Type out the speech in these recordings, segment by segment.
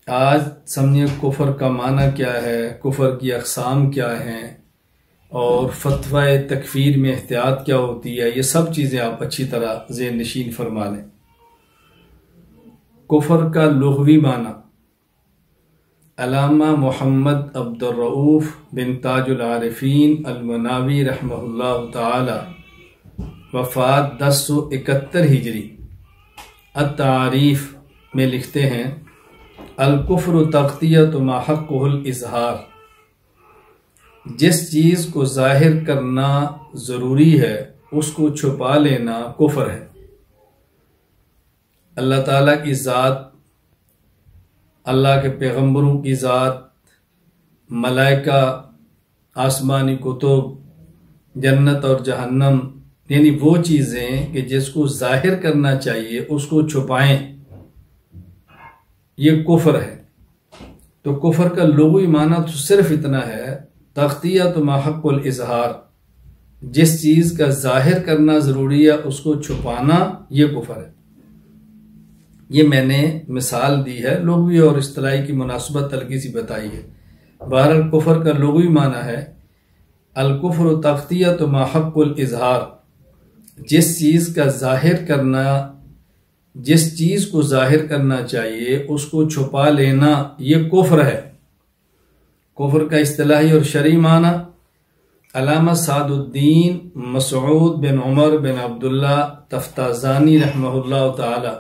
آج سمجھیں کفر کا معنی کیا ہے، کفر کی اقسام کیا ہیں، اور فتوی تکفیر میں احتیاط کیا ہوتی ہے، یہ سب چیزیں آپ اچھی طرح ذہن نشین فرما لیں۔ کفر کا لغوی معنی علامہ محمد عبد الرؤف بن تاج العارفین المناوی رحمہ اللہ تعالی وفات 1071 ہجری التعاریف میں لکھتے ہیں: الکفر تغطیۃ ما حقہ الاظہار، جس چیز کو ظاہر کرنا ضروری ہے اس کو چھپا لینا کفر ہے۔ اللہ تعالیٰ کی ذات، اللہ کے پیغمبروں کی ذات، ملائکہ، آسمانی کتب، جنت اور جہنم، یعنی وہ چیزیں کہ جس کو ظاہر کرنا چاہیے اس کو چھپائیں، یہ کفر ہے۔ تو کفر کا لغوی معنی تو صرف اتنا ہے، تغطیۃ ما حق الاظہار، جس چیز کا ظاہر کرنا ضروری ہے اس کو چھپانا، یہ کفر ہے۔ یہ میں نے مثال دی ہے، لغوی اور اصطلاحی کی مناسبت ہلکی سی بتائی ہے۔ بہرحال کفر کا لغوی معنی ہے الکفر تغطیۃ ما حق الاظہار، جس چیز کو ظاہر کرنا چاہیے اس کو چھپا لینا، یہ کفر ہے۔ کفر کا اصطلاحی اور شرعی معنی علامہ سعد الدین مسعود بن عمر بن عبداللہ تفتازانی رحمہ اللہ تعالی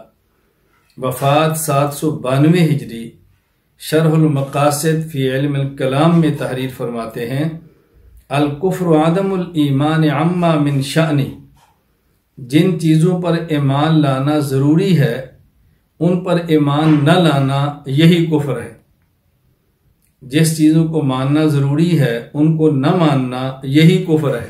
وفات 792 ہجری شرح المقاصد فی علم الکلام میں تحریر فرماتے ہیں: الکفر عدم الایمان عما من شأنی، جن چیزوں پر ایمان لانا ضروری ہے ان پر ایمان نہ لانا، یہی کفر ہے۔ جس چیزوں کو ماننا ضروری ہے ان کو نہ ماننا، یہی کفر ہے۔